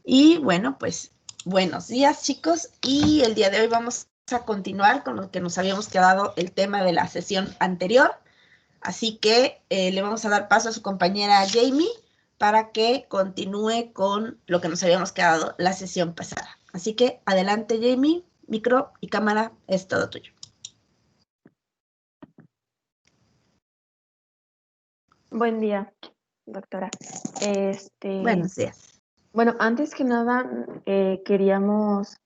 Y bueno, pues buenos días, chicos. Y el día de hoy vamos a continuar con lo que nos habíamos quedado el tema de la sesión anterior. Así que le vamos a dar paso a su compañera Jamie para que continúe con lo que nos habíamos quedado la sesión pasada. Así que adelante, Jamie, micro y cámara, es todo tuyo. Buen día, doctora. Buenos días. Bueno, antes que nada, queríamos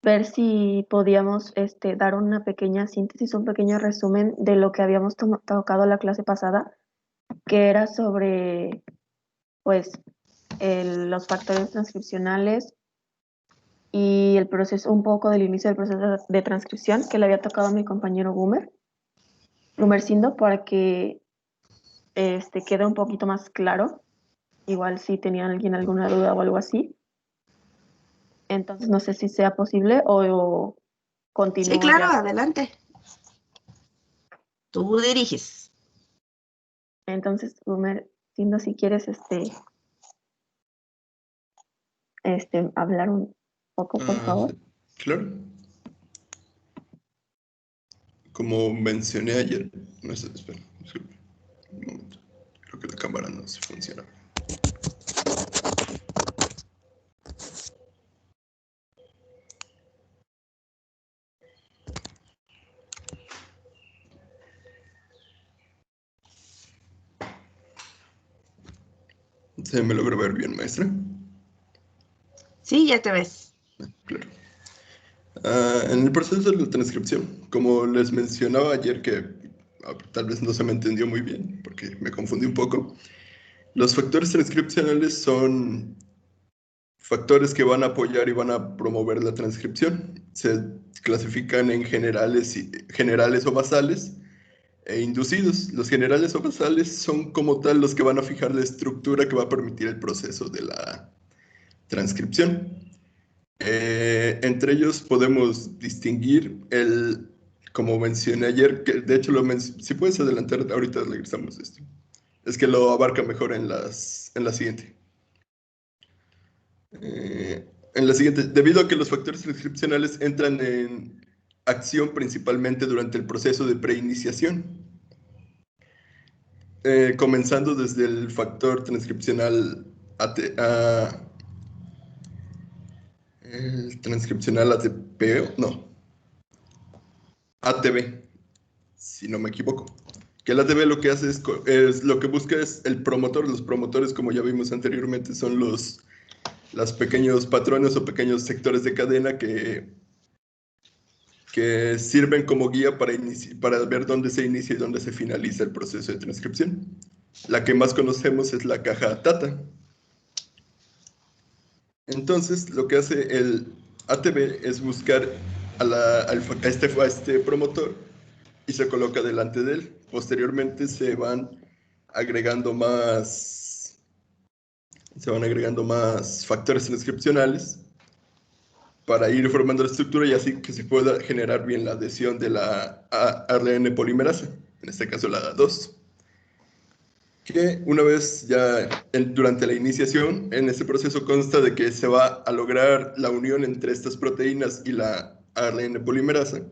ver si podíamos dar una pequeña síntesis, un pequeño resumen de lo que habíamos tocado la clase pasada, que era sobre, pues, los factores transcripcionales y el proceso, un poco del inicio del proceso de transcripción que le había tocado a mi compañero Gumercindo, para que quede un poquito más claro. Igual si tenía alguien alguna duda o algo así. Entonces no sé si sea posible o continúo. Sí, claro, ya. adelante. Tú diriges. Entonces, Gumercindo, si quieres hablar un poco, por favor. Claro. Como mencioné ayer, no sé, espera, disculpe, un momento. Creo que la cámara no se funciona. ¿Se me logra ver bien, maestra? Sí, ya te ves. Claro. En el proceso de la transcripción, como les mencionaba ayer, que tal vez no se me entendió muy bien porque me confundí un poco, los factores transcripcionales son factores que van a apoyar y van a promover la transcripción. Se clasifican en generales o basales e inducidos. Los generales o basales son como tal los que van a fijar la estructura que va a permitir el proceso de la transcripción. Entre ellos podemos distinguir como mencioné ayer, que de hecho si puedes adelantar, ahorita regresamos a esto. Es que lo abarca mejor en la siguiente. En la siguiente, debido a que los factores transcripcionales entran en acción principalmente durante el proceso de preiniciación, comenzando desde el factor transcripcional el transcripcional ATP, no, ATB, si no me equivoco. Que el ATB lo que hace es lo que busca es el promotor. Los promotores, como ya vimos anteriormente, son los pequeños patrones o pequeños sectores de cadena que sirven como guía para ver dónde se inicia y dónde se finaliza el proceso de transcripción. La que más conocemos es la caja TATA. Entonces, lo que hace el ATB es buscar a este promotor y se coloca delante de él. Posteriormente se van agregando más factores transcripcionales para ir formando la estructura y así que se pueda generar bien la adhesión de la ARN polimerasa, en este caso la 2. Que una vez ya durante la iniciación, en este proceso consta de que se va a lograr la unión entre estas proteínas y la ARN polimerasa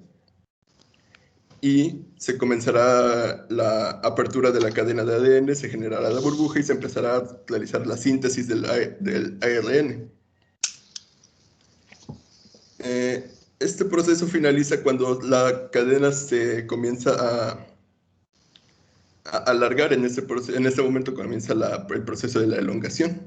y se comenzará la apertura de la cadena de ADN, se generará la burbuja y se empezará a realizar la síntesis del ARN. Este proceso finaliza cuando la cadena se comienza a alargar. En este momento comienza el proceso de la elongación.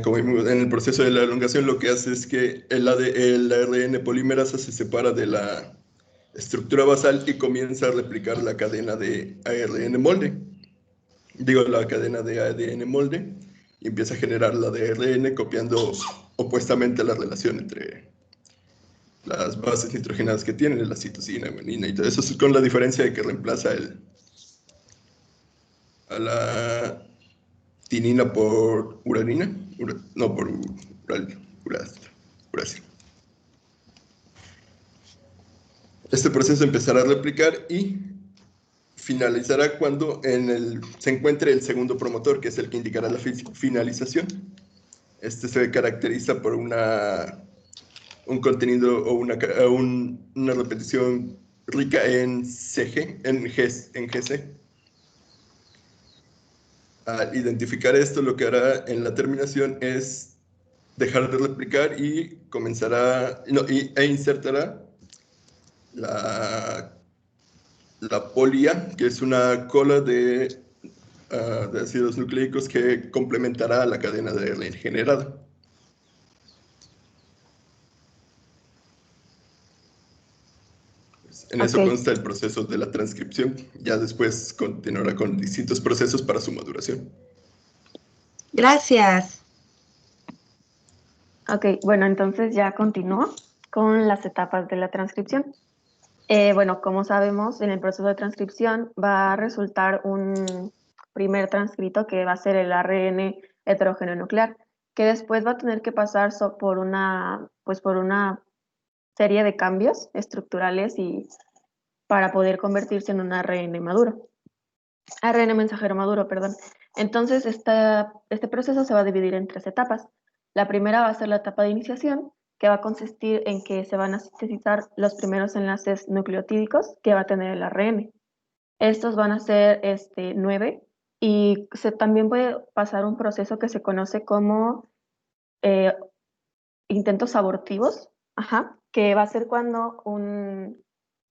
Como vimos, en el proceso de la elongación lo que hace es que el ARN polimerasa se separa de la estructura basal y comienza a replicar la cadena de ARN molde. Digo, la cadena de ADN molde y empieza a generar la de ARN copiando opuestamente la relación entre las bases nitrogenadas que tienen, la citosina, guanina y todo eso, es con la diferencia de que reemplaza a la tinina por uranina, no por uracil. Este proceso empezará a replicar y finalizará cuando se encuentre el segundo promotor, que es el que indicará la finalización. Este se caracteriza por un contenido o una repetición rica en CG, en GC. Al identificar esto, lo que hará en la terminación es dejar de replicar y e insertará la polia, que es una cola de ácidos nucleicos que complementará a la cadena de ARN generada. En eso consta el proceso de la transcripción. Ya después continuará con distintos procesos para su maduración. Gracias. Ok, bueno, entonces ya continúo con las etapas de la transcripción. Bueno, como sabemos, en el proceso de transcripción va a resultar un primer transcrito que va a ser el ARN heterogéneo nuclear, que después va a tener que pasar por una serie de cambios estructurales y para poder convertirse en un ARN maduro. ARN mensajero maduro, perdón. Entonces, este proceso se va a dividir en 3 etapas. La primera va a ser la etapa de iniciación, que va a consistir en que se van a sintetizar los primeros enlaces nucleotídicos que va a tener el ARN. Estos van a ser 9 y también puede pasar un proceso que se conoce como intentos abortivos, que va a ser cuando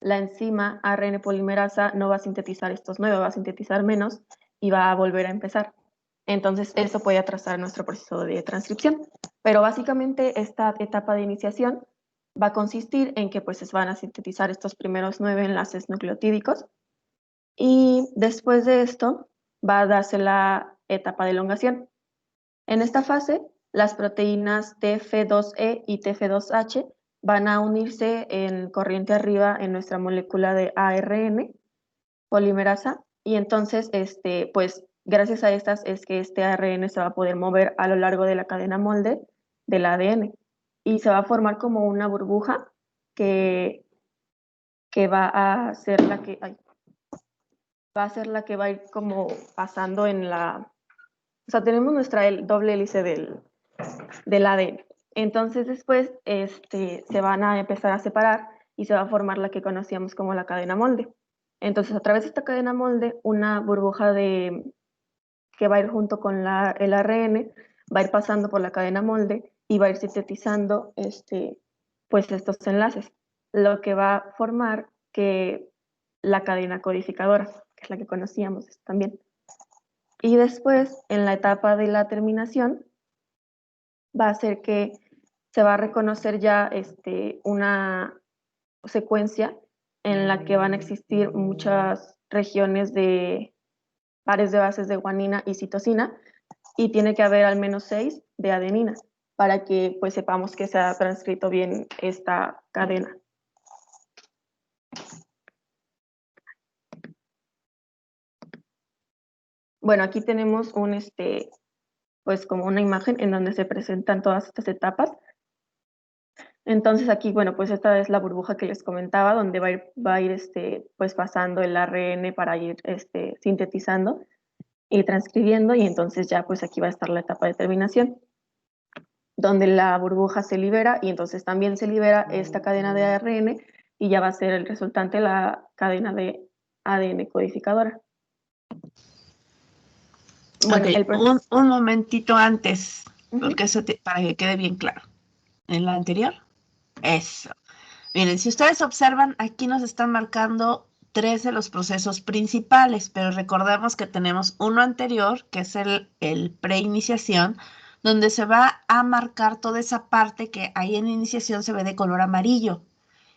la enzima ARN polimerasa no va a sintetizar estos 9, va a sintetizar menos y va a volver a empezar. Entonces, eso puede atrasar nuestro proceso de transcripción. Pero básicamente esta etapa de iniciación va a consistir en que pues se van a sintetizar estos primeros 9 enlaces nucleotídicos y después de esto va a darse la etapa de elongación. En esta fase, las proteínas TF2E y TF2H van a unirse en corriente arriba en nuestra molécula de ARN polimerasa y entonces, pues gracias a estas es que este ARN se va a poder mover a lo largo de la cadena molde del ADN y se va a formar como una burbuja que va a ser la que va a ir como pasando en la... O sea, tenemos nuestra doble hélice del ADN. Entonces después se van a empezar a separar y se va a formar la que conocíamos como la cadena molde. Entonces a través de esta cadena molde, una burbuja que va a ir junto con el ARN, va a ir pasando por la cadena molde y va a ir sintetizando pues estos enlaces, lo que va a formar que la cadena codificadora, que es la que conocíamos también. Y después, en la etapa de la terminación, va a ser que se va a reconocer ya una secuencia en la que van a existir muchas regiones de pares de bases de guanina y citosina y tiene que haber al menos 6 de adenina para que pues sepamos que se ha transcrito bien esta cadena. Bueno, aquí tenemos pues como una imagen en donde se presentan todas estas etapas. Entonces aquí, bueno, pues esta es la burbuja que les comentaba, donde va a ir pues pasando el ARN para ir sintetizando y transcribiendo, y entonces ya pues aquí va a estar la etapa de terminación, donde la burbuja se libera y entonces también se libera esta cadena de ARN y ya va a ser el resultante la cadena de ADN codificadora. Bueno, okay, un momentito antes, porque eso para que quede bien claro. En la anterior, eso. Miren, si ustedes observan, aquí nos están marcando 3 de los procesos principales, pero recordemos que tenemos uno anterior, que es el preiniciación, donde se va a marcar toda esa parte que ahí en iniciación se ve de color amarillo.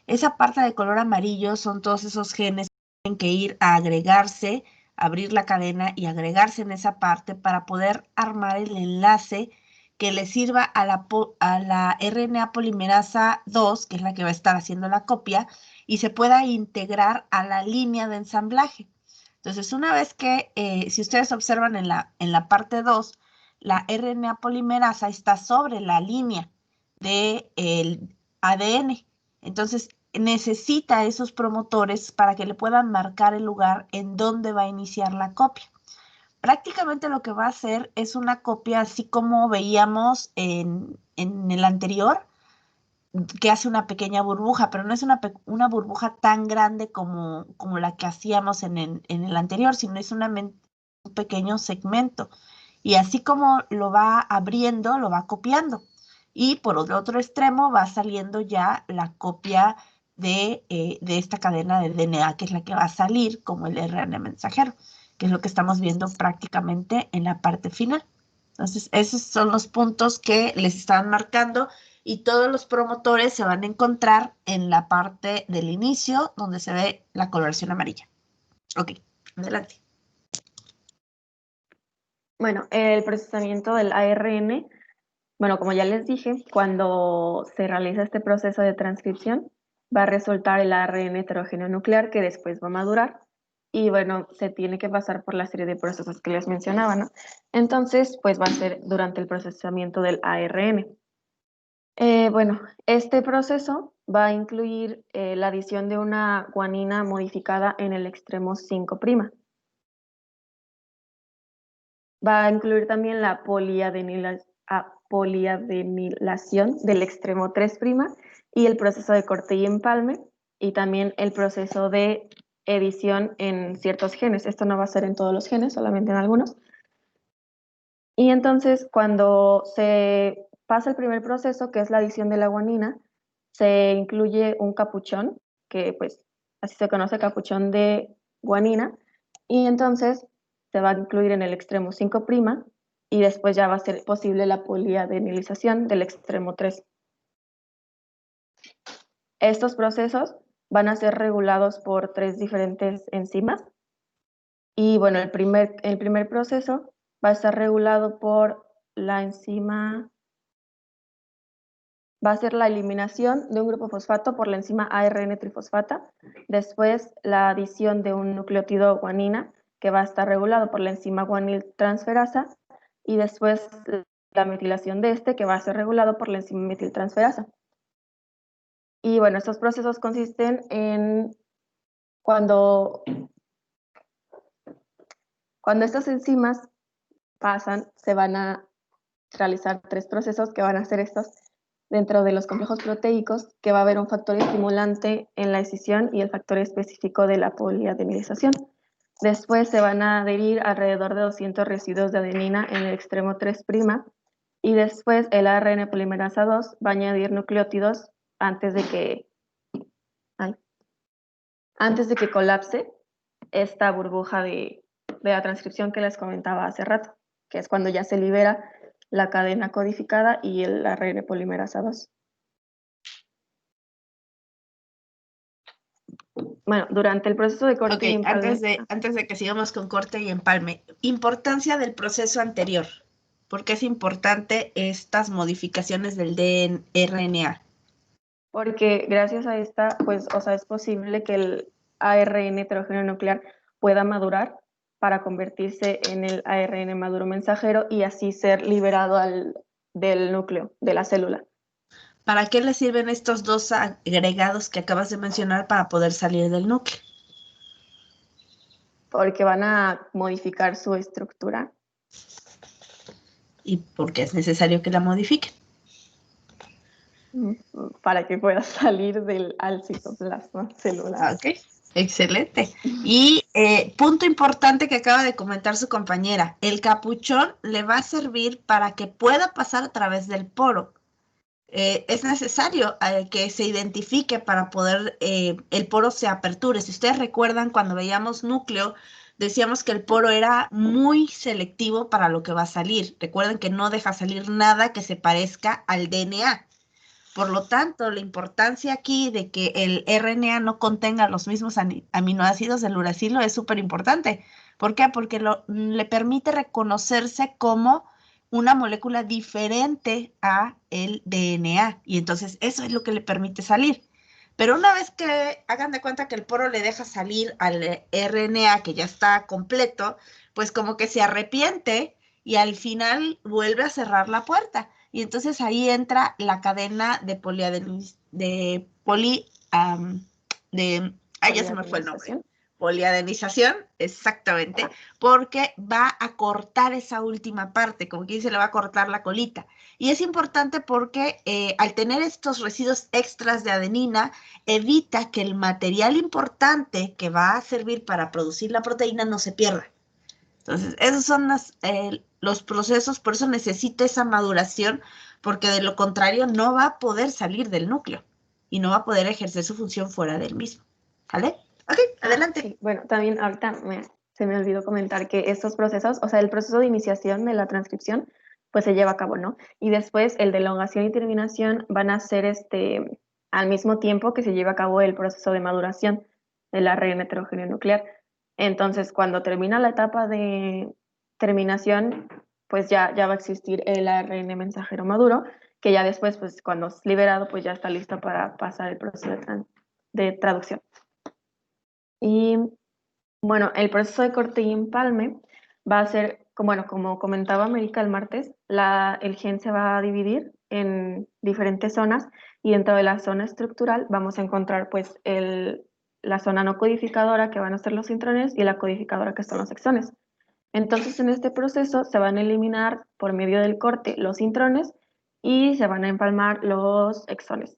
Esa parte de color amarillo son todos esos genes que tienen que ir a agregarse, abrir la cadena y agregarse en esa parte para poder armar el enlace que le sirva a la RNA polimerasa 2, que es la que va a estar haciendo la copia, y se pueda integrar a la línea de ensamblaje. Entonces, una vez que, si ustedes observan en la parte 2, la RNA polimerasa está sobre la línea del ADN. Entonces, necesita esos promotores para que le puedan marcar el lugar en donde va a iniciar la copia. Prácticamente lo que va a hacer es una copia así como veíamos en el anterior, que hace una pequeña burbuja, pero no es una burbuja tan grande como la que hacíamos en el anterior, sino es un pequeño segmento. Y así como lo va abriendo, lo va copiando. Y por el otro extremo va saliendo ya la copia de esta cadena de DNA, que es la que va a salir como el RNA mensajero, que es lo que estamos viendo prácticamente en la parte final. Entonces, esos son los puntos que les están marcando y todos los promotores se van a encontrar en la parte del inicio donde se ve la coloración amarilla. Ok, adelante. Bueno, el procesamiento del ARN, bueno, como ya les dije, cuando se realiza este proceso de transcripción, va a resultar el ARN heterogéneo nuclear que después va a madurar y bueno, se tiene que pasar por la serie de procesos que les mencionaba, ¿no? Entonces, pues va a ser durante el procesamiento del ARN. Bueno, este proceso va a incluir la adición de una guanina modificada en el extremo 5'. Va a incluir también la poliadenilación del extremo 3' y el proceso de corte y empalme y también el proceso de edición en ciertos genes. Esto no va a ser en todos los genes, solamente en algunos. Y entonces cuando se pasa el primer proceso, que es la adición de la guanina, se incluye un capuchón, que pues así se conoce, capuchón de guanina, y entonces se va a incluir en el extremo 5' y después ya va a ser posible la poliadenilización del extremo 3. Estos procesos van a ser regulados por 3 diferentes enzimas y bueno, el primer proceso va a estar regulado por la enzima, va a ser la eliminación de un grupo fosfato por la enzima ARN trifosfata, después la adición de un nucleótido guanina que va a estar regulado por la enzima guanil transferasa y después la metilación de este que va a ser regulado por la enzima metiltransferasa. Y bueno, estos procesos consisten en cuando estas enzimas pasan, se van a realizar 3 procesos que van a ser estos dentro de los complejos proteicos, que va a haber un factor estimulante en la escisión y el factor específico de la poliadenilización. Después se van a adherir alrededor de 200 residuos de adenina en el extremo 3' y después el ARN polimerasa 2 va a añadir nucleótidos antes de que colapse esta burbuja de la transcripción que les comentaba hace rato, que es cuando ya se libera la cadena codificada y el ARN polimerasa 2. Bueno, durante el proceso de corte y empalme... Antes de que sigamos con corte y empalme, importancia del proceso anterior. ¿Por qué es importante estas modificaciones del RNA? Porque gracias a esta, pues, o sea, es posible que el ARN heterogéneo nuclear pueda madurar para convertirse en el ARN maduro mensajero y así ser liberado del núcleo, de la célula. ¿Para qué le sirven estos dos agregados que acabas de mencionar para poder salir del núcleo? Porque van a modificar su estructura. ¿Y por qué es necesario que la modifiquen? Para que pueda salir al citoplasma celular. Ok, excelente. Y punto importante que acaba de comentar su compañera, el capuchón le va a servir para que pueda pasar a través del poro. Es necesario que se identifique para poder el poro se aperture. Si ustedes recuerdan, cuando veíamos núcleo, decíamos que el poro era muy selectivo para lo que va a salir. Recuerden que no deja salir nada que se parezca al DNA. Por lo tanto, la importancia aquí de que el RNA no contenga los mismos aminoácidos del uracilo es súper importante. ¿Por qué? Porque le permite reconocerse como una molécula diferente a el DNA. Y entonces eso es lo que le permite salir. Pero una vez que hagan de cuenta que el poro le deja salir al RNA que ya está completo, pues como que se arrepiente y al final vuelve a cerrar la puerta. Y entonces ahí entra la cadena de ya se me fue el nombre. Poliadenización, exactamente, porque va a cortar esa última parte, como quien dice, le va a cortar la colita. Y es importante porque al tener estos residuos extras de adenina, evita que el material importante que va a servir para producir la proteína no se pierda. Entonces, esos son los procesos, por eso necesita esa maduración, porque de lo contrario no va a poder salir del núcleo y no va a poder ejercer su función fuera del mismo. ¿Vale? Ok, adelante. Sí, bueno, también ahorita se me olvidó comentar que estos procesos, o sea, el proceso de iniciación de la transcripción, pues se lleva a cabo, ¿no? Y después el de elongación y terminación van a ser al mismo tiempo que se lleva a cabo el proceso de maduración del ARN heterogéneo nuclear. Entonces, cuando termina la etapa de terminación, pues ya va a existir el ARN mensajero maduro, que ya después, pues cuando es liberado, pues ya está listo para pasar el proceso de traducción. Y bueno, el proceso de corte y empalme va a ser, como comentaba América el martes, el gen se va a dividir en diferentes zonas y dentro de la zona estructural vamos a encontrar pues la zona no codificadora, que van a ser los intrones, y la codificadora, que son los exones. Entonces, en este proceso se van a eliminar por medio del corte los intrones y se van a empalmar los exones.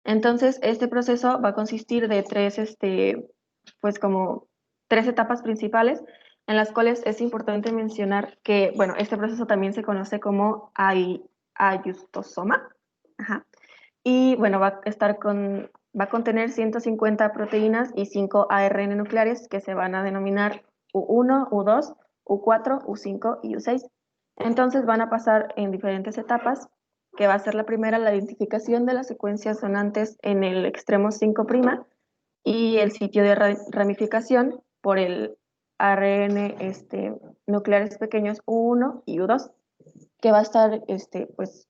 Entonces, este proceso va a consistir de pues como tres etapas principales, en las cuales es importante mencionar que, bueno, este proceso también se conoce como ayustosoma. Ajá. Y bueno, va a contener 150 proteínas y 5 ARN nucleares que se van a denominar U1, U2, U4, U5 y U6. Entonces van a pasar en diferentes etapas, que va a ser la primera, la identificación de las secuencias sonantes en el extremo 5' y el sitio de ramificación por el ARN nucleares pequeños U1 y U2, que va a estar, pues,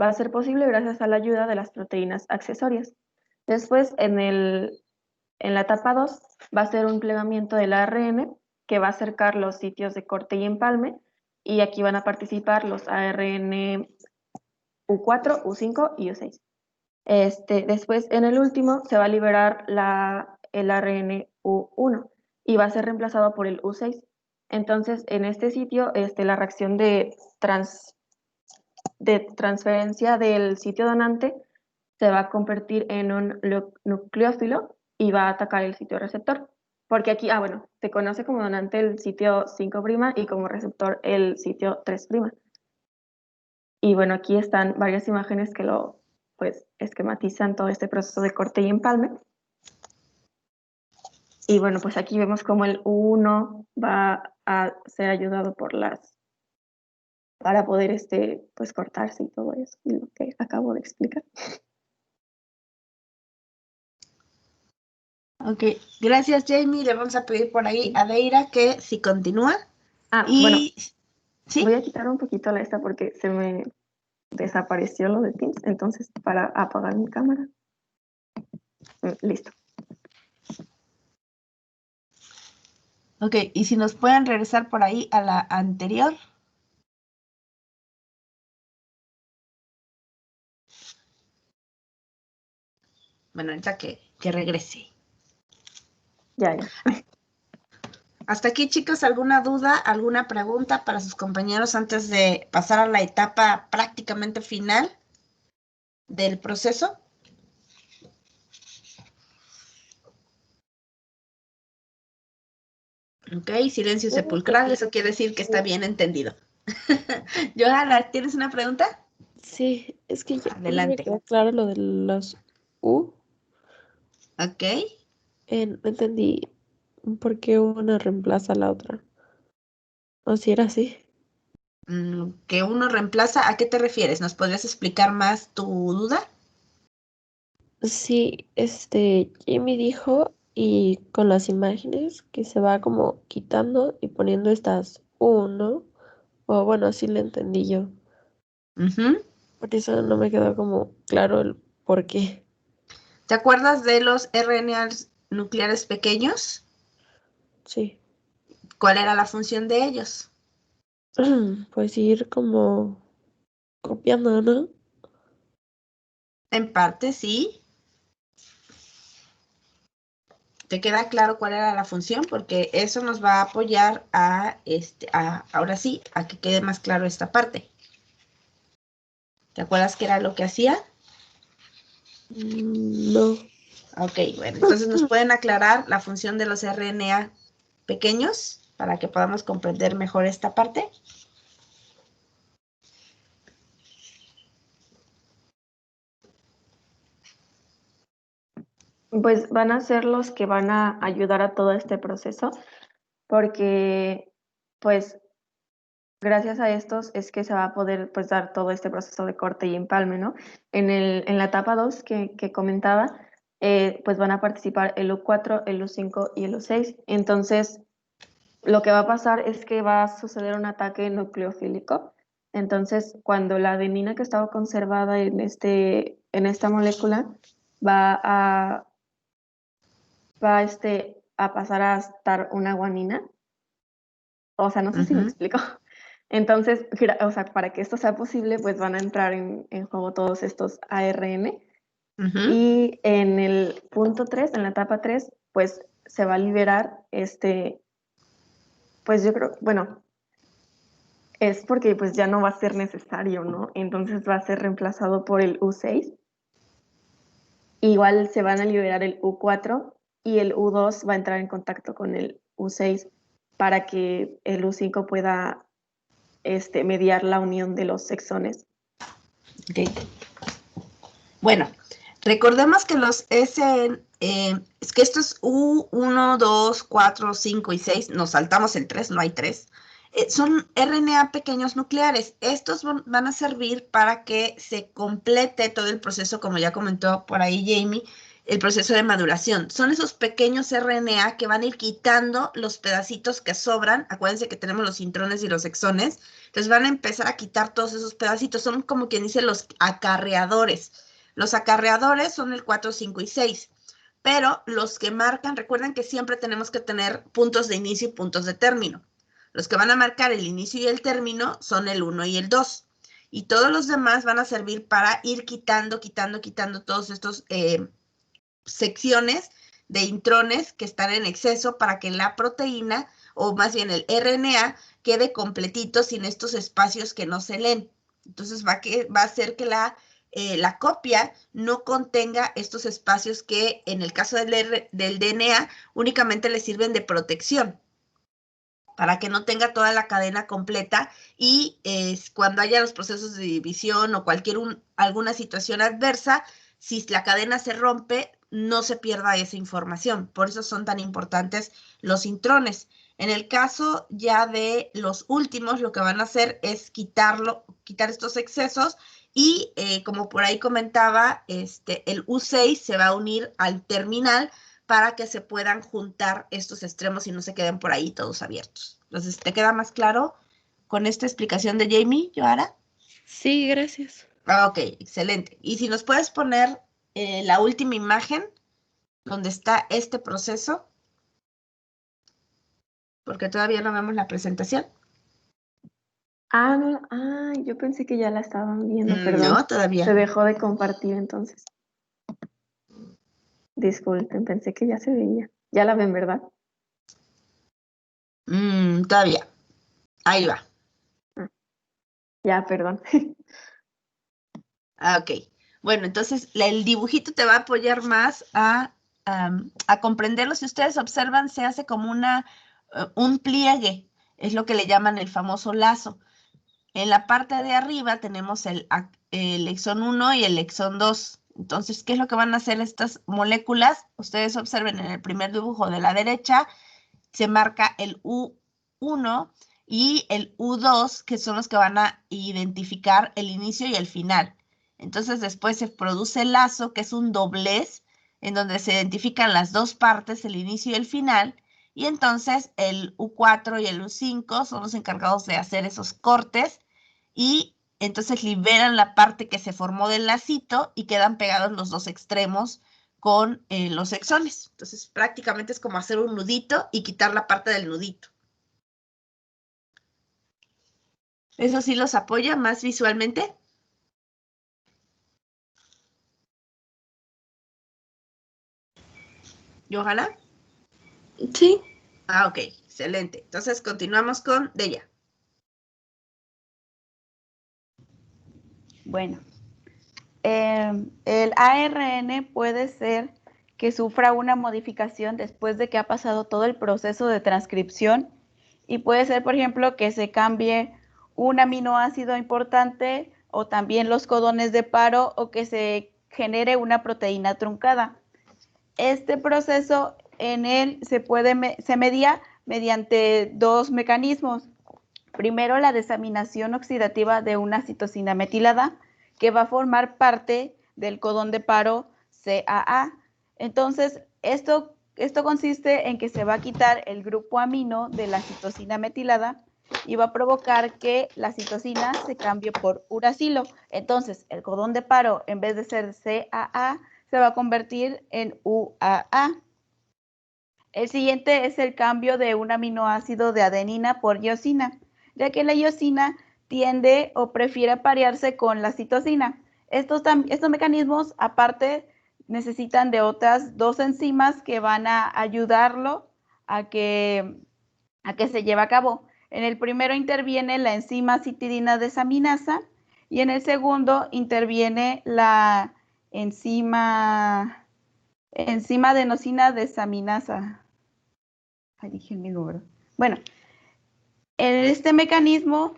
va a ser posible gracias a la ayuda de las proteínas accesorias. Después, en la etapa 2, va a ser un plegamiento del ARN que va a acercar los sitios de corte y empalme, y aquí van a participar los ARN U4, U5 y U6. Después, en el último, se va a liberar el ARN U1 y va a ser reemplazado por el U6. Entonces, en este sitio, la reacción de transferencia del sitio donante se va a convertir en un nucleófilo y va a atacar el sitio receptor. Porque aquí, bueno, se conoce como donante el sitio 5' y como receptor el sitio 3'. Y bueno, aquí están varias imágenes que pues esquematizan todo este proceso de corte y empalme. Y bueno, pues aquí vemos cómo el U1 va a ser ayudado para poder pues cortarse y todo eso, y lo que acabo de explicar. Ok, gracias Jamie. Le vamos a pedir por ahí a Deira que si continúa. Bueno, ¿sí? Voy a quitar un poquito esta porque se me desapareció lo de Teams, entonces para apagar mi cámara. Listo. Ok, y si nos pueden regresar por ahí a la anterior. Bueno, ahorita que regrese. Ya. Hasta aquí, chicos, ¿alguna duda, alguna pregunta para sus compañeros antes de pasar a la etapa prácticamente final del proceso? Ok, silencio sepulcral, eso quiere decir que está bien entendido. Johanna, ¿tienes una pregunta? Sí, es que ya no me Adelante. quedó claro lo de los U. Ok. No entendí por qué una reemplaza a la otra. O si era así. Que uno reemplaza, ¿a qué te refieres? ¿Nos podrías explicar más tu duda? Sí, Jimmy dijo, y con las imágenes, que se va como quitando y poniendo estas U, ¿no? O bueno, así le entendí yo. Ujú. Por eso no me quedó como claro el por qué. ¿Te acuerdas de los RNAs nucleares pequeños? Sí. ¿Cuál era la función de ellos? Pues ir como copiando, ¿no? En parte, sí. ¿Te queda claro cuál era la función? Porque eso nos va a apoyar ahora sí, a que quede más claro esta parte. ¿Te acuerdas qué era lo que hacía? No. Ok, bueno, entonces nos pueden aclarar la función de los RNA pequeños para que podamos comprender mejor esta parte. Pues van a ser los que van a ayudar a todo este proceso, porque pues gracias a estos es que se va a poder pues dar todo este proceso de corte y empalme, ¿no? En la etapa 2 que comentaba, pues van a participar el U4, el U5 y el U6. Entonces, lo que va a pasar es que va a suceder un ataque nucleofílico. Entonces, cuando la adenina que estaba conservada en esta molécula va a, a pasar a estar una guanina, o sea, no sé si me explico. Entonces, o sea, para que esto sea posible, pues van a entrar en juego todos estos ARN. Y en el punto 3, en la etapa 3, pues se va a liberar pues yo creo, bueno, es porque pues ya no va a ser necesario, ¿no? Entonces va a ser reemplazado por el U6. Igual se van a liberar el U4 y el U2 va a entrar en contacto con el U6 para que el U5 pueda mediar la unión de los exones. Okay. Bueno, recordemos que es que estos U1, 2, 4, 5 y 6, nos saltamos el 3, no hay 3, son RNA pequeños nucleares. Estos van a servir para que se complete todo el proceso, como ya comentó por ahí Jamie, el proceso de maduración. Son esos pequeños RNA que van a ir quitando los pedacitos que sobran. Acuérdense que tenemos los intrones y los exones. Entonces van a empezar a quitar todos esos pedacitos. Son como quien dice los acarreadores. Los acarreadores son el 4, 5 y 6, pero los que marcan, recuerden que siempre tenemos que tener puntos de inicio y puntos de término. Los que van a marcar el inicio y el término son el 1 y el 2. Y todos los demás van a servir para ir quitando todos estos secciones de intrones que están en exceso para que la proteína, o más bien el RNA, quede completito sin estos espacios que no se leen. Entonces va a hacer que la copia no contenga estos espacios que en el caso del DNA únicamente le sirven de protección, para que no tenga toda la cadena completa y cuando haya los procesos de división o alguna situación adversa, si la cadena se rompe, no se pierda esa información. Por eso son tan importantes los intrones. En el caso ya de los últimos, lo que van a hacer es quitar estos excesos y como por ahí comentaba, el U6 se va a unir al terminal para que se puedan juntar estos extremos y no se queden por ahí todos abiertos. Entonces, ¿te queda más claro con esta explicación de Jamie, Joara? Sí, gracias. Ok, excelente. Y si nos puedes poner la última imagen donde está este proceso, porque todavía no vemos la presentación. Ah, no, yo pensé que ya la estaban viendo, perdón. No, todavía. Se dejó de compartir entonces. Disculpen, pensé que ya se veía. Ya la ven, ¿verdad? Todavía. Ahí va. Ya, perdón. Ok. Bueno, entonces el dibujito te va a apoyar más a comprenderlo. Si ustedes observan, se hace como un pliegue. Es lo que le llaman el famoso lazo. En la parte de arriba tenemos el exón 1 y el exón 2. Entonces, ¿qué es lo que van a hacer estas moléculas? Ustedes observen en el primer dibujo de la derecha, se marca el U1 y el U2, que son los que van a identificar el inicio y el final. Entonces, después se produce el lazo, que es un doblez, en donde se identifican las dos partes, el inicio y el final. Y entonces el U4 y el U5 son los encargados de hacer esos cortes y entonces liberan la parte que se formó del lacito y quedan pegados los dos extremos con los exones. Entonces prácticamente es como hacer un nudito y quitar la parte del nudito. ¿Eso sí los apoya más visualmente? ¿Johanna? Sí. Ah, ok, excelente. Entonces continuamos con Deya. Bueno, el ARN puede ser que sufra una modificación después de que ha pasado todo el proceso de transcripción y puede ser, por ejemplo, que se cambie un aminoácido importante o también los codones de paro o que se genere una proteína truncada. Este proceso en él se medía mediante dos mecanismos. Primero, la desaminación oxidativa de una citosina metilada que va a formar parte del codón de paro CAA. Entonces, esto consiste en que se va a quitar el grupo amino de la citosina metilada y va a provocar que la citosina se cambie por uracilo. Entonces, el codón de paro, en vez de ser CAA, se va a convertir en UAA. El siguiente es el cambio de un aminoácido de adenina por iosina, ya que la iosina tiende o prefiere parearse con la citosina. Estos mecanismos, aparte, necesitan de otras dos enzimas que van a ayudarlo a que se lleve a cabo. En el primero interviene la enzima citidina desaminasa y en el segundo interviene la enzima adenosina desaminasa. Ay, dije el mismo, ¿verdad? Bueno, en este mecanismo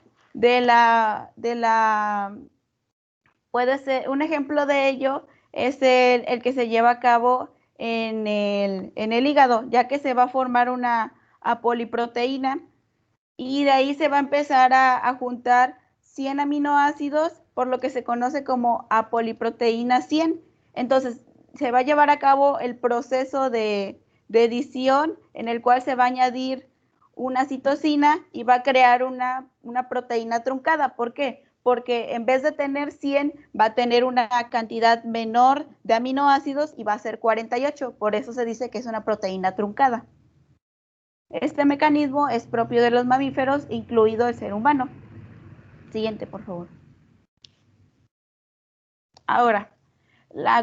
puede ser, un ejemplo de ello es el que se lleva a cabo en el hígado, ya que se va a formar una apoliproteína y de ahí se va a empezar a juntar 100 aminoácidos, por lo que se conoce como apoliproteína 100. Entonces, se va a llevar a cabo el proceso de edición en el cual se va a añadir una citosina y va a crear una proteína truncada. ¿Por qué? Porque en vez de tener 100, va a tener una cantidad menor de aminoácidos y va a ser 48. Por eso se dice que es una proteína truncada. Este mecanismo es propio de los mamíferos, incluido el ser humano. Siguiente, por favor. Ahora,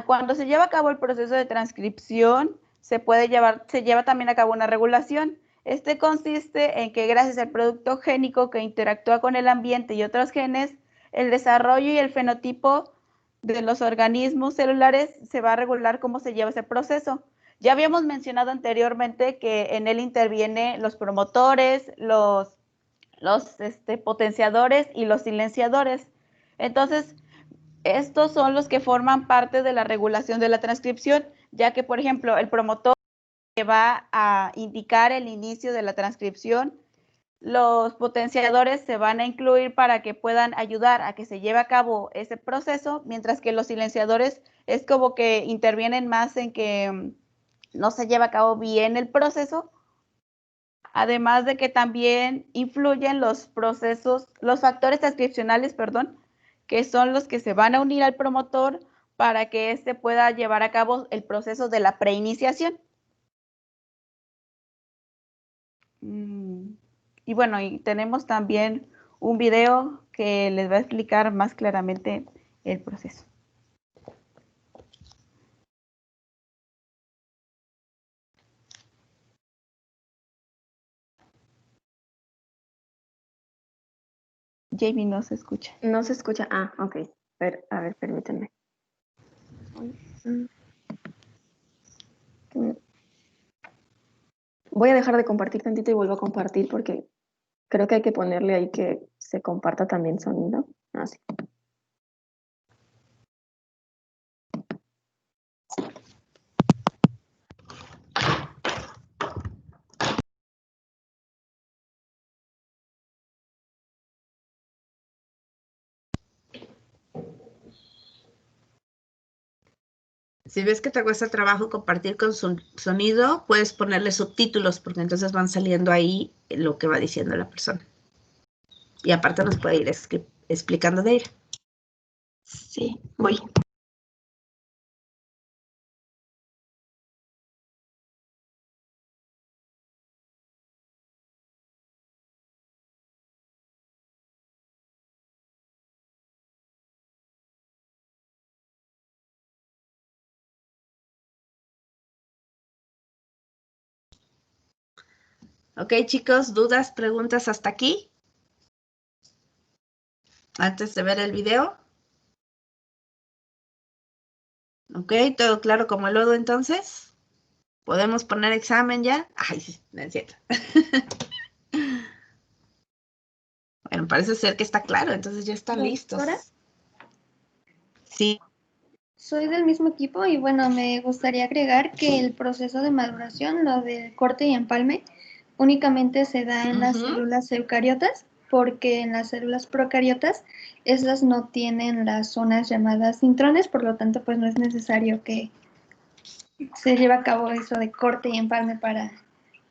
cuando se lleva a cabo el proceso de transcripción, se lleva también a cabo una regulación. Este consiste en que gracias al producto génico que interactúa con el ambiente y otros genes, el desarrollo y el fenotipo de los organismos celulares se va a regular cómo se lleva ese proceso. Ya habíamos mencionado anteriormente que en él intervienen los promotores, los potenciadores y los silenciadores. Entonces, estos son los que forman parte de la regulación de la transcripción, ya que, por ejemplo, el promotor que va a indicar el inicio de la transcripción, los potenciadores se van a incluir para que puedan ayudar a que se lleve a cabo ese proceso, mientras que los silenciadores es como que intervienen más en que no se lleve a cabo bien el proceso, además de que también influyen los factores transcripcionales, perdón, que son los que se van a unir al promotor para que éste pueda llevar a cabo el proceso de la preiniciación. Y bueno, y tenemos también un video que les va a explicar más claramente el proceso. Jamie, no se escucha. No se escucha. Ah, ok. A ver, permítanme. Voy a dejar de compartir tantito y vuelvo a compartir porque creo que hay que ponerle ahí que se comparta también sonido. Así. Si ves que te cuesta trabajo compartir con su sonido, puedes ponerle subtítulos porque entonces van saliendo ahí lo que va diciendo la persona. Y aparte nos puede ir explicando de ella. Sí, voy. Ok, chicos, ¿dudas, preguntas hasta aquí? Antes de ver el video. Ok, ¿todo claro como el lodo entonces? ¿Podemos poner examen ya? Ay, sí, no es cierto. Bueno, parece ser que está claro, entonces ya están Doctora, listos. Sí. soy del mismo equipo y bueno, me gustaría agregar que el proceso de maduración, lo del corte y empalme, únicamente se da en las Ujú. células eucariotas, porque en las células procariotas esas no tienen las zonas llamadas intrones, por lo tanto pues no es necesario que se lleve a cabo eso de corte y empalme para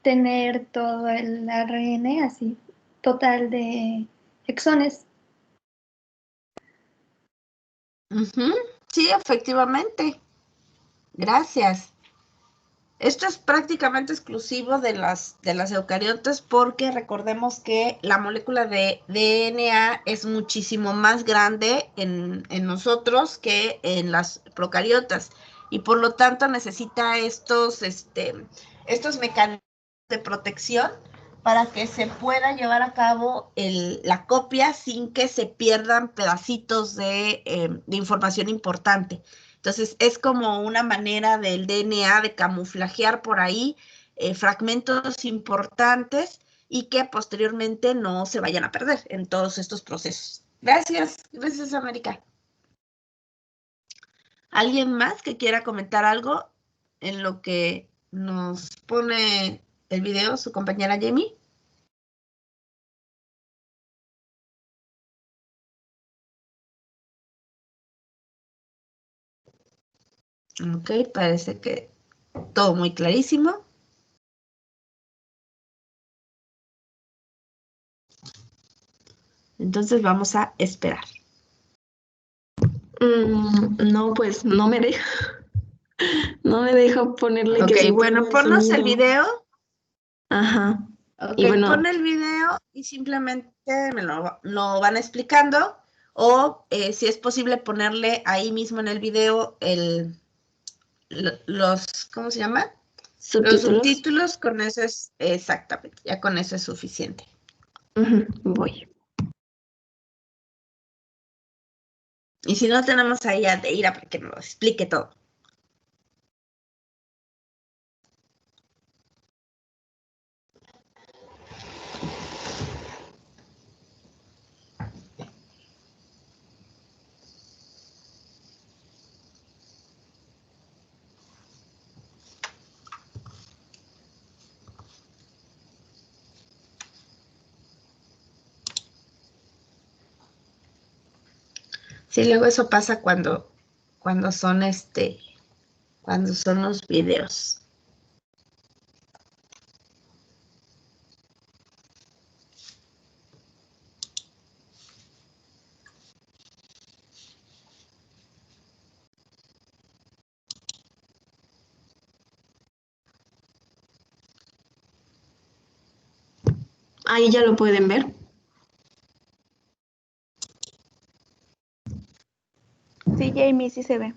tener todo el ARN así total de exones. Ujú. Sí, efectivamente. Gracias. Esto es prácticamente exclusivo de las eucariotas porque recordemos que la molécula de DNA es muchísimo más grande en nosotros que en las procariotas y por lo tanto necesita estos mecanismos de protección para que se pueda llevar a cabo la copia sin que se pierdan pedacitos de información importante. Entonces, es como una manera del DNA de camuflajear por ahí fragmentos importantes y que posteriormente no se vayan a perder en todos estos procesos. Gracias, América. ¿Alguien más que quiera comentar algo en lo que nos pone el video su compañera Jamie? Ok, parece que todo muy clarísimo. Entonces vamos a esperar. No, pues no me deja. No me deja ponerle que Ok, sí bueno, ponga el ponnos el sonido. video. Ajá. Ok, Y bueno, pon el video y simplemente me lo van explicando. O si es posible ponerle ahí mismo en el video ¿cómo se llama? Los subtítulos. subtítulos, con eso es exactamente, ya con eso es suficiente. Voy. Y si no, tenemos ahí a Deira para que nos lo explique todo. Sí, luego eso pasa cuando son los videos. Ahí ya lo pueden ver. Sí, Jamie, sí se ve.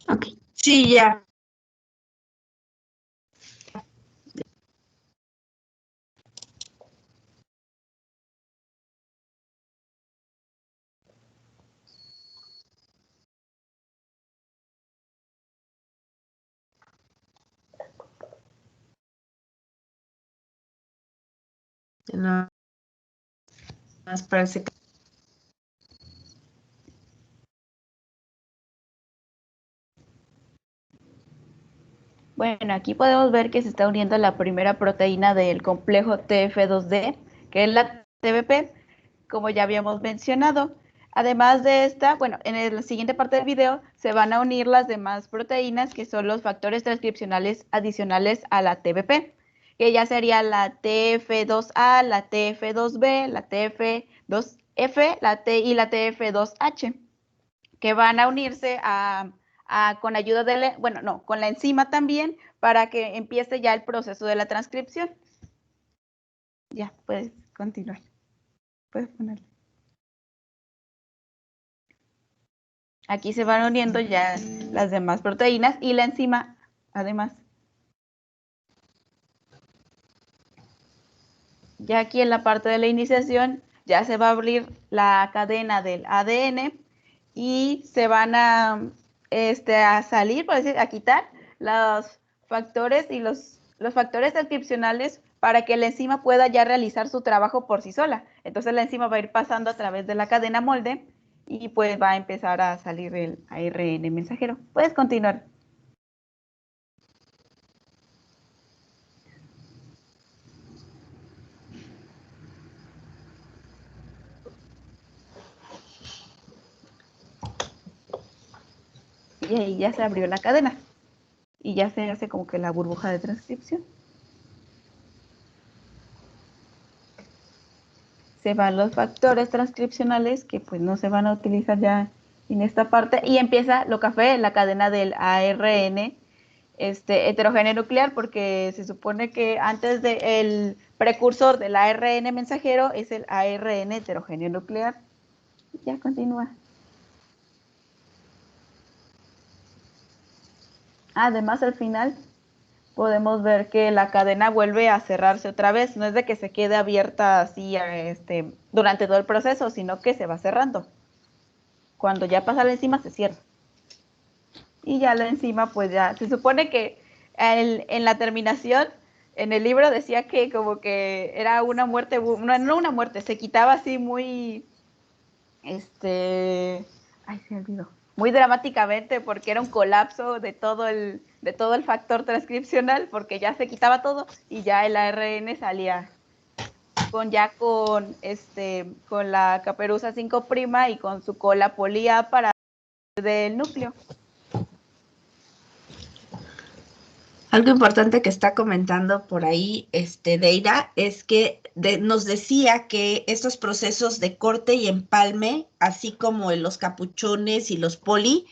Ok. Sí, ya. No, más parece que... Bueno, aquí podemos ver que se está uniendo la primera proteína del complejo TF2D, que es la TBP, como ya habíamos mencionado. Además de esta, bueno, en la siguiente parte del video se van a unir las demás proteínas, que son los factores transcripcionales adicionales a la TBP, que ya sería la TF2A, la TF2B, la TF2F, y la TF2H, que van a unirse con ayuda de, con la enzima también, para que empiece ya el proceso de la transcripción. Ya, puedes continuar. Puedes ponerlo. Aquí se van uniendo ya las demás proteínas y la enzima, además. Ya aquí en la parte de la iniciación ya se va a abrir la cadena del ADN y se van a salir, por decir, a quitar los factores y los factores transcripcionales para que la enzima pueda ya realizar su trabajo por sí sola. Entonces la enzima va a ir pasando a través de la cadena molde y pues va a empezar a salir el ARN mensajero. Puedes continuar. Y ahí ya se abrió la cadena y ya se hace como que la burbuja de transcripción. Se van los factores transcripcionales que pues no se van a utilizar ya en esta parte y empieza lo que fue la cadena del ARN heterogéneo nuclear, porque se supone que antes del precursor del ARN mensajero es el ARN heterogéneo nuclear. Ya continúa. Además, al final podemos ver que la cadena vuelve a cerrarse otra vez. No es de que se quede abierta así durante todo el proceso, sino que se va cerrando. Cuando ya pasa la enzima, se cierra. Y ya la enzima, pues ya, se supone que en la terminación, en el libro decía que como que era una muerte, no una muerte, se quitaba así muy, ay, se me olvidó, muy dramáticamente, porque era un colapso de todo el factor transcripcional, porque ya se quitaba todo y ya el ARN salía con la caperuza 5' y con su cola polía para del núcleo. Algo importante que está comentando por ahí Deira es que nos decía que estos procesos de corte y empalme, así como en los capuchones y los poli,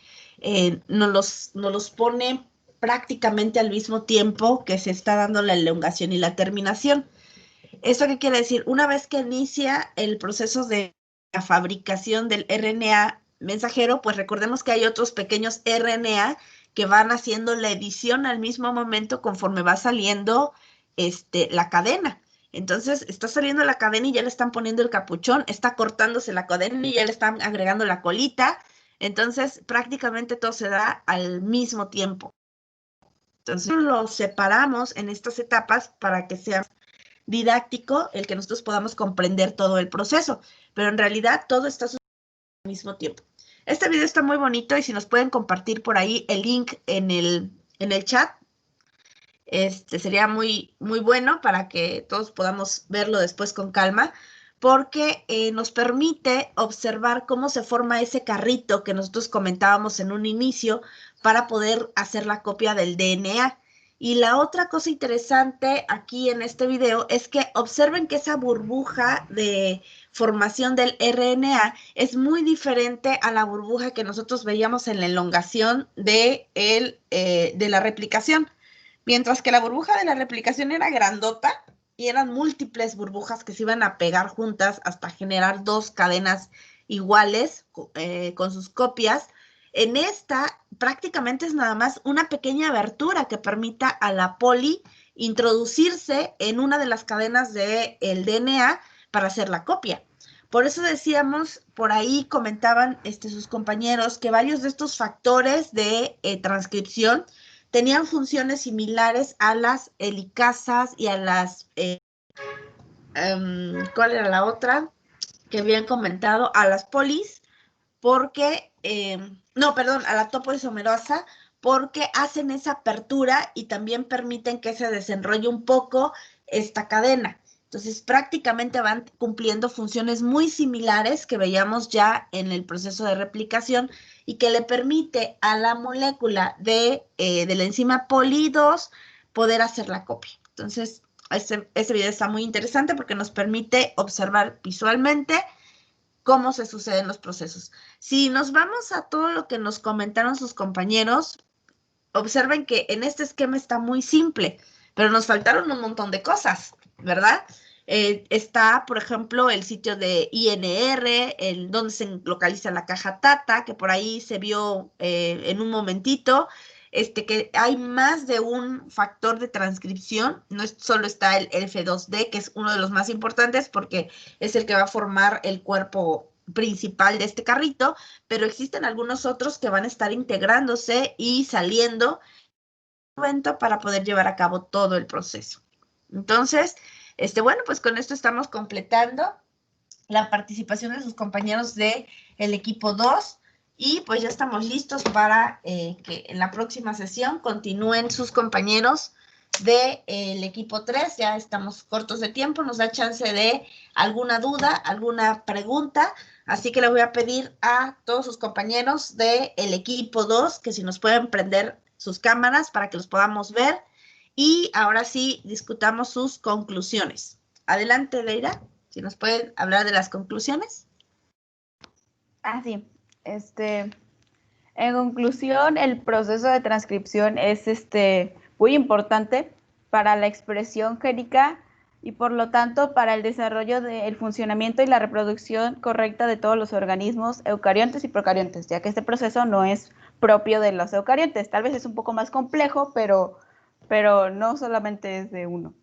nos los pone prácticamente al mismo tiempo que se está dando la elongación y la terminación. ¿Esto qué quiere decir? Una vez que inicia el proceso de la fabricación del RNA mensajero, pues recordemos que hay otros pequeños RNA que van haciendo la edición al mismo momento conforme va saliendo la cadena. Entonces, está saliendo la cadena y ya le están poniendo el capuchón, está cortándose la cadena y ya le están agregando la colita. Entonces, prácticamente todo se da al mismo tiempo. Entonces, lo separamos en estas etapas para que sea didáctico el que nosotros podamos comprender todo el proceso, pero en realidad todo está sucediendo al mismo tiempo. Este video está muy bonito y si nos pueden compartir por ahí el link en el chat, sería muy, muy bueno para que todos podamos verlo después con calma, porque nos permite observar cómo se forma ese carrito que nosotros comentábamos en un inicio para poder hacer la copia del DNA. Y la otra cosa interesante aquí en este video es que observen que esa burbuja de formación del RNA es muy diferente a la burbuja que nosotros veíamos en la elongación de la replicación. Mientras que la burbuja de la replicación era grandota y eran múltiples burbujas que se iban a pegar juntas hasta generar dos cadenas iguales con sus copias. En esta prácticamente es nada más una pequeña abertura que permita a la poli introducirse en una de las cadenas del DNA para hacer la copia. Por eso decíamos, por ahí comentaban sus compañeros que varios de estos factores de transcripción tenían funciones similares a las helicasas y a las, ¿cuál era la otra? Que habían comentado, a las polis, porque, a la topoisomerasa, porque hacen esa apertura y también permiten que se desenrolle un poco esta cadena. Entonces, prácticamente van cumpliendo funciones muy similares que veíamos ya en el proceso de replicación y que le permite a la molécula de la enzima poli-2 poder hacer la copia. Entonces, este video está muy interesante porque nos permite observar visualmente cómo se suceden los procesos. Si nos vamos a todo lo que nos comentaron sus compañeros, observen que en este esquema está muy simple, pero nos faltaron un montón de cosas, ¿verdad? Está, por ejemplo, el sitio de INR, donde se localiza la caja TATA, que por ahí se vio en un momentito. que hay más de un factor de transcripción, no solo está el F2D, que es uno de los más importantes porque es el que va a formar el cuerpo principal de este carrito, pero existen algunos otros que van a estar integrándose y saliendo para poder llevar a cabo todo el proceso. Entonces, bueno, pues con esto estamos completando la participación de sus compañeros del equipo 2 y pues ya estamos listos para que en la próxima sesión continúen sus compañeros del equipo 3. Ya estamos cortos de tiempo, nos da chance de alguna duda, alguna pregunta, así que le voy a pedir a todos sus compañeros del equipo 2 que si nos pueden prender sus cámaras para que los podamos ver y ahora sí discutamos sus conclusiones. Adelante, Leira. Si nos pueden hablar de las conclusiones. Sí. En conclusión, el proceso de transcripción es muy importante para la expresión génica y por lo tanto para el desarrollo del funcionamiento y la reproducción correcta de todos los organismos eucariontes y procariontes, ya que este proceso no es propio de los eucariontes. Tal vez es un poco más complejo, pero no solamente es de uno.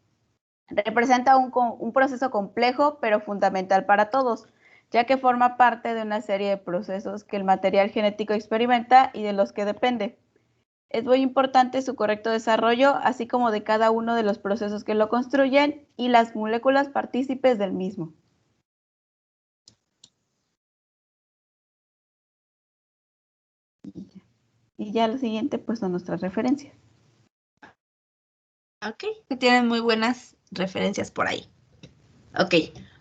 Representa un proceso complejo, pero fundamental para todos, ya que forma parte de una serie de procesos que el material genético experimenta y de los que depende. Es muy importante su correcto desarrollo, así como de cada uno de los procesos que lo construyen y las moléculas partícipes del mismo. Y ya lo siguiente, pues son nuestras referencias. Ok, que tienen muy buenas referencias por ahí. Ok,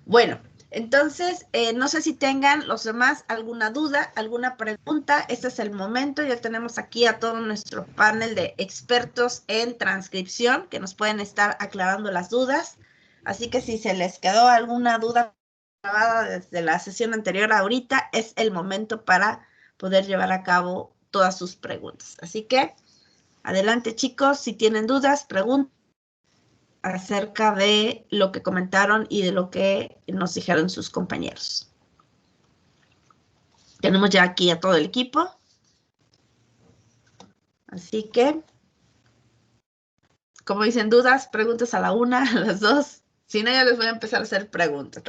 bueno, entonces, no sé si tengan los demás alguna duda, alguna pregunta. Este es el momento, ya tenemos aquí a todo nuestro panel de expertos en transcripción que nos pueden estar aclarando las dudas. Así que si se les quedó alguna duda grabada desde la sesión anterior a ahorita, es el momento para poder llevar a cabo todas sus preguntas. Así que, adelante chicos, si tienen dudas, preguntas acerca de lo que comentaron y de lo que nos dijeron sus compañeros. Tenemos ya aquí a todo el equipo. Así que, como dicen, dudas, preguntas a la una, a las dos. Si no, ya les voy a empezar a hacer preguntas.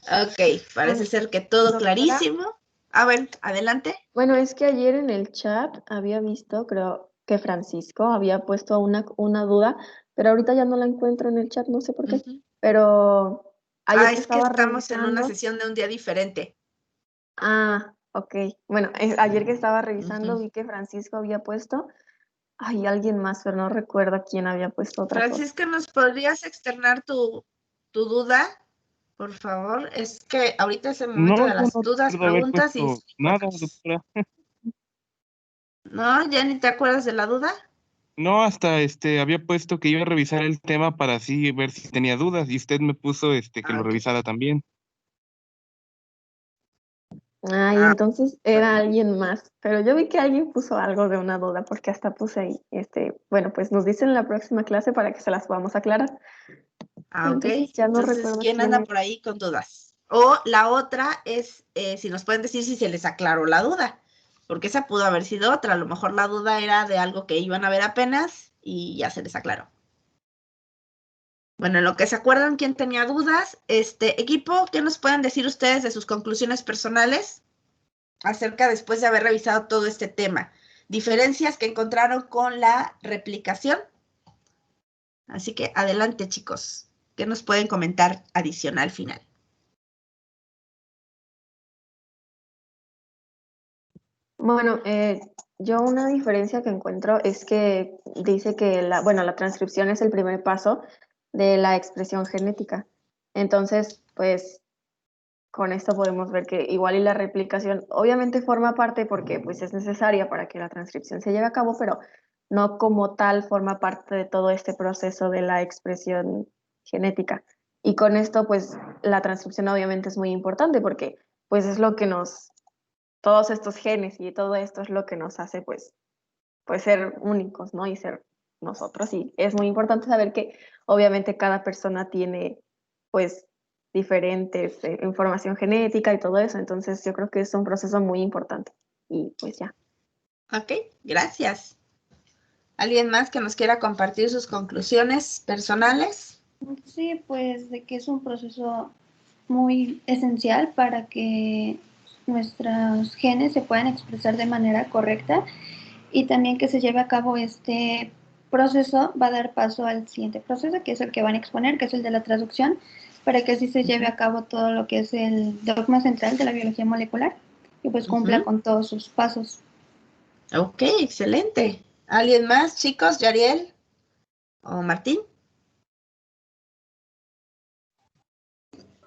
Ok, parece ser que todo Doctora. clarísimo. A ver, adelante. Bueno, es que ayer en el chat había visto, creo que Francisco había puesto una duda, pero ahorita ya no la encuentro en el chat, no sé por qué. Pero ayer que Es que estaba estamos en una revisando. sesión de un día diferente. Ok. Bueno, ayer que estaba revisando vi que Francisco había puesto, alguien más, pero no recuerdo quién había puesto otra cosa. Francisca, ¿nos podrías externar tu duda? Por favor, es que ahorita es el momento No, de yo las no dudas, recuerdo haber preguntas y... puesto nada, doctora. ¿No? ¿Ya ni te acuerdas de la duda? No, hasta había puesto que iba a revisar el tema para así ver si tenía dudas y usted me puso que lo Ok. revisara también. Entonces era alguien más, pero yo vi que alguien puso algo de una duda porque hasta puse ahí, bueno, pues nos dicen en la próxima clase para que se las podamos aclarar. Ok. Entonces ya no Entonces, recuerdo ¿quién quién anda era. por ahí con dudas? O la otra es si nos pueden decir si se les aclaró la duda, porque esa pudo haber sido otra. A lo mejor la duda era de algo que iban a ver apenas y ya se les aclaró. Bueno, en lo que se acuerdan quién tenía dudas, equipo, ¿qué nos pueden decir ustedes de sus conclusiones personales acerca después de haber revisado todo este tema? Diferencias que encontraron con la replicación. Así que adelante, chicos. ¿Qué nos pueden comentar adicional final? Bueno, yo una diferencia que encuentro es que dice que la transcripción es el primer paso de la expresión genética. Entonces, pues con esto podemos ver que igual y la replicación obviamente forma parte porque pues es necesaria para que la transcripción se lleve a cabo, pero no como tal forma parte de todo este proceso de la expresión genética. Y con esto pues la transcripción obviamente es muy importante porque pues es lo que todos estos genes y todo esto es lo que nos hace pues ser únicos, ¿no? Y ser nosotros. Y es muy importante saber que obviamente cada persona tiene pues diferentes información genética y todo eso. Entonces yo creo que es un proceso muy importante. Y pues ya. Ok, gracias. ¿Alguien más que nos quiera compartir sus conclusiones personales? Sí, pues de que es un proceso muy esencial para que nuestros genes se puedan expresar de manera correcta y también que se lleve a cabo este proceso va a dar paso al siguiente proceso, que es el que van a exponer, que es el de la traducción, para que así se lleve a cabo todo lo que es el dogma central de la biología molecular y pues cumpla con todos sus pasos. Ok, excelente. ¿Alguien más, chicos? ¿Yariel o Martín?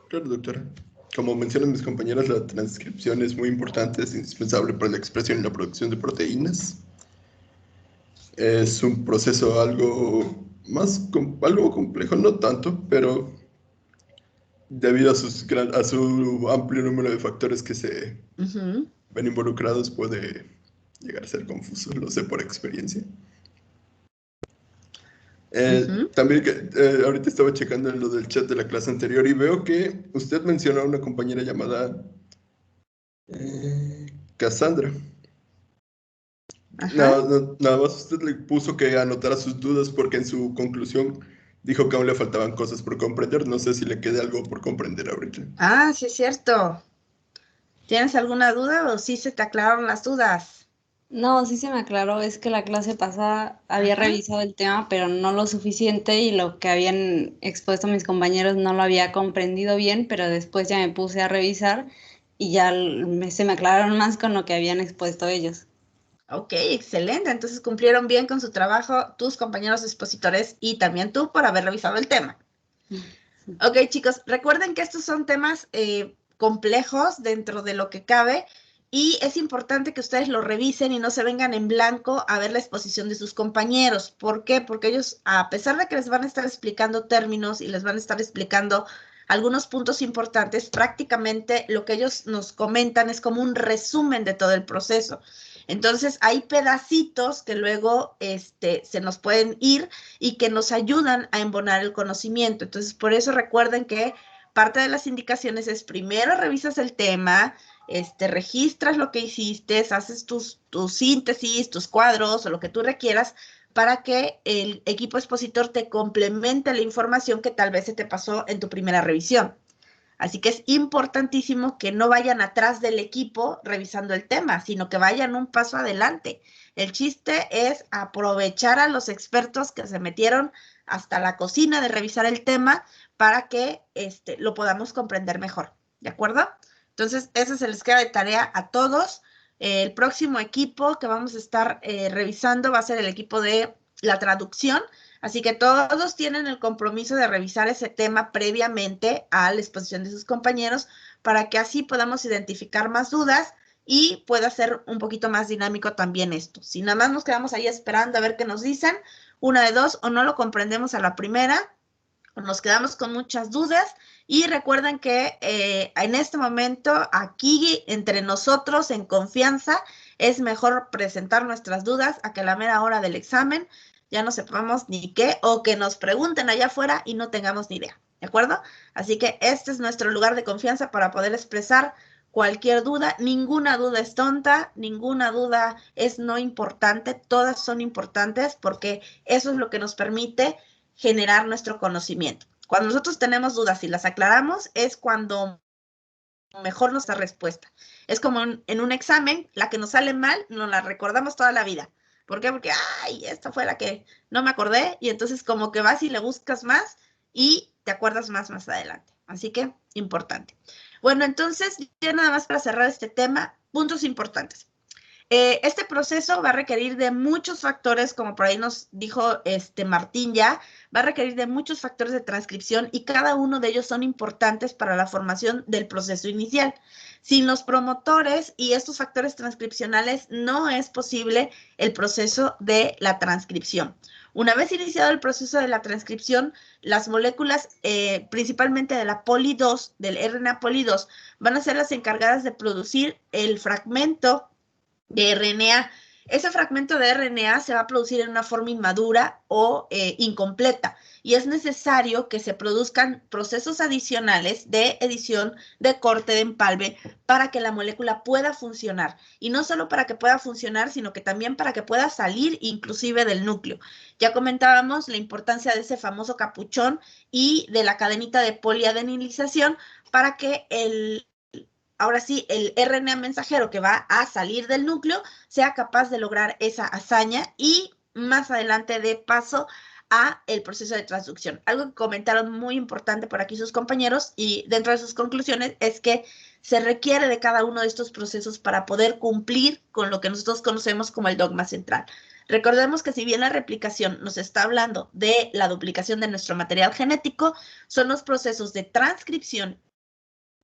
Claro, doctora. Como mencionan mis compañeros, la transcripción es muy importante, es indispensable para la expresión y la producción de proteínas. Es un proceso algo algo complejo, no tanto, pero debido a su amplio número de factores que se ven involucrados, puede llegar a ser confuso, lo sé por experiencia. También ahorita estaba checando en lo del chat de la clase anterior y veo que usted mencionó a una compañera llamada Cassandra. Nada más usted le puso que anotara sus dudas porque en su conclusión dijo que aún le faltaban cosas por comprender. No sé si le quede algo por comprender ahorita. Ah, sí es cierto. ¿Tienes alguna duda o sí se te aclararon las dudas? No, sí se me aclaró, es que la clase pasada había revisado el tema, pero no lo suficiente y lo que habían expuesto mis compañeros no lo había comprendido bien, pero después ya me puse a revisar y ya se me aclararon más con lo que habían expuesto ellos. Ok, excelente. Entonces cumplieron bien con su trabajo tus compañeros expositores y también tú por haber revisado el tema. Ok, chicos, recuerden que estos son temas complejos dentro de lo que cabe y es importante que ustedes lo revisen y no se vengan en blanco a ver la exposición de sus compañeros. ¿Por qué? Porque ellos, a pesar de que les van a estar explicando términos y les van a estar explicando algunos puntos importantes, prácticamente lo que ellos nos comentan es como un resumen de todo el proceso. Entonces, hay pedacitos que luego se nos pueden ir y que nos ayudan a embonar el conocimiento. Entonces, por eso recuerden que parte de las indicaciones es primero revisas el tema, registras lo que hiciste, haces tus síntesis, tus cuadros o lo que tú requieras para que el equipo expositor te complemente la información que tal vez se te pasó en tu primera revisión. Así que es importantísimo que no vayan atrás del equipo revisando el tema, sino que vayan un paso adelante. El chiste es aprovechar a los expertos que se metieron hasta la cocina de revisar el tema para que lo podamos comprender mejor. ¿De acuerdo? Entonces, esa se les queda de tarea a todos. El próximo equipo que vamos a estar revisando va a ser el equipo de la traducción. Así que todos tienen el compromiso de revisar ese tema previamente a la exposición de sus compañeros para que así podamos identificar más dudas y pueda ser un poquito más dinámico también esto. Si nada más nos quedamos ahí esperando a ver qué nos dicen, una de dos, o no lo comprendemos a la primera, o nos quedamos con muchas dudas. Y recuerden que en este momento, aquí entre nosotros, en confianza, es mejor presentar nuestras dudas a que a la mera hora del examen ya no sepamos ni qué, o que nos pregunten allá afuera y no tengamos ni idea, ¿de acuerdo? Así que este es nuestro lugar de confianza para poder expresar cualquier duda. Ninguna duda es tonta, ninguna duda es no importante, todas son importantes porque eso es lo que nos permite generar nuestro conocimiento. Cuando nosotros tenemos dudas y las aclaramos, es cuando mejor nuestra respuesta. Es como en un examen, la que nos sale mal, nos la recordamos toda la vida. ¿Por qué? Porque, ay, esta fue la que no me acordé, y entonces como que vas y le buscas más y te acuerdas más adelante. Así que, importante. Bueno, entonces, ya nada más para cerrar este tema, puntos importantes. Este proceso va a requerir de muchos factores, como por ahí nos dijo Martín ya, va a requerir de muchos factores de transcripción y cada uno de ellos son importantes para la formación del proceso inicial. Sin los promotores y estos factores transcripcionales no es posible el proceso de la transcripción. Una vez iniciado el proceso de la transcripción, las moléculas, principalmente de la poli 2, del RNA poli 2, van a ser las encargadas de producir el fragmento de RNA ese fragmento de RNA se va a producir en una forma inmadura o incompleta y es necesario que se produzcan procesos adicionales de edición, de corte, de empalme para que la molécula pueda funcionar. Y no solo para que pueda funcionar, sino que también para que pueda salir inclusive del núcleo. Ya comentábamos la importancia de ese famoso capuchón y de la cadenita de poliadenilización para que ahora sí, el RNA mensajero que va a salir del núcleo sea capaz de lograr esa hazaña y más adelante dé paso a el proceso de transducción. Algo que comentaron muy importante por aquí sus compañeros y dentro de sus conclusiones es que se requiere de cada uno de estos procesos para poder cumplir con lo que nosotros conocemos como el dogma central. Recordemos que si bien la replicación nos está hablando de la duplicación de nuestro material genético, son los procesos de transcripción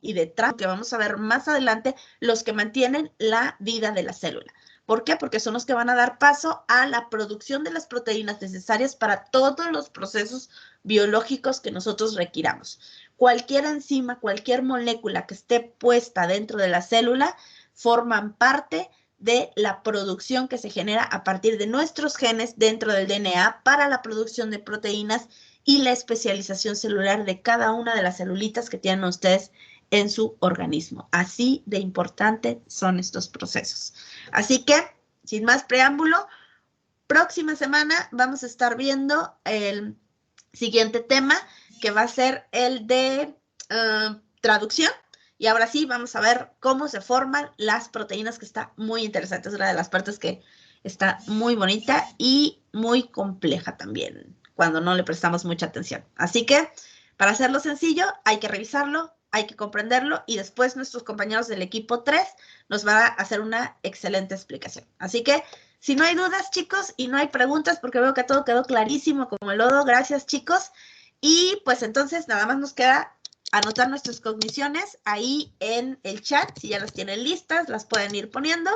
y de que vamos a ver más adelante, los que mantienen la vida de la célula. ¿Por qué? Porque son los que van a dar paso a la producción de las proteínas necesarias para todos los procesos biológicos que nosotros requiramos. Cualquier enzima, cualquier molécula que esté puesta dentro de la célula, forman parte de la producción que se genera a partir de nuestros genes dentro del DNA para la producción de proteínas y la especialización celular de cada una de las celulitas que tienen ustedes en su organismo. Así de importante son estos procesos. Así que, sin más preámbulo, próxima semana vamos a estar viendo el siguiente tema, que va a ser el de traducción. Y ahora sí, vamos a ver cómo se forman las proteínas, que está muy interesante. Es una de las partes que está muy bonita y muy compleja también, cuando no le prestamos mucha atención. Así que, para hacerlo sencillo, hay que revisarlo, hay que comprenderlo y después nuestros compañeros del equipo 3 nos van a hacer una excelente explicación. Así que, si no hay dudas, chicos, y no hay preguntas, porque veo que todo quedó clarísimo como el lodo, gracias, chicos. Y pues entonces nada más nos queda anotar nuestras cogniciones ahí en el chat. Si ya las tienen listas, las pueden ir poniendo.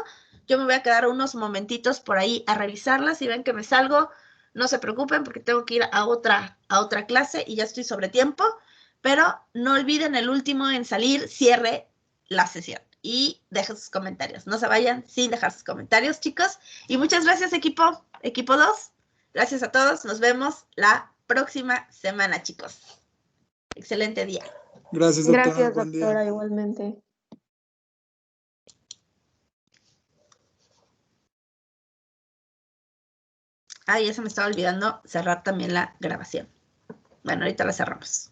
Yo me voy a quedar unos momentitos por ahí a revisarlas. Si ven que me salgo, no se preocupen porque tengo que ir a otra clase y ya estoy sobre tiempo. Pero no olviden el último en salir, cierre la sesión y dejen sus comentarios. No se vayan sin dejar sus comentarios, chicos. Y muchas gracias, equipo 2. Gracias a todos. Nos vemos la próxima semana, chicos. Excelente día. Gracias, doctora. Gracias, Buen día. doctora, igualmente. Ah, ya se me estaba olvidando cerrar también la grabación. Bueno, ahorita la cerramos.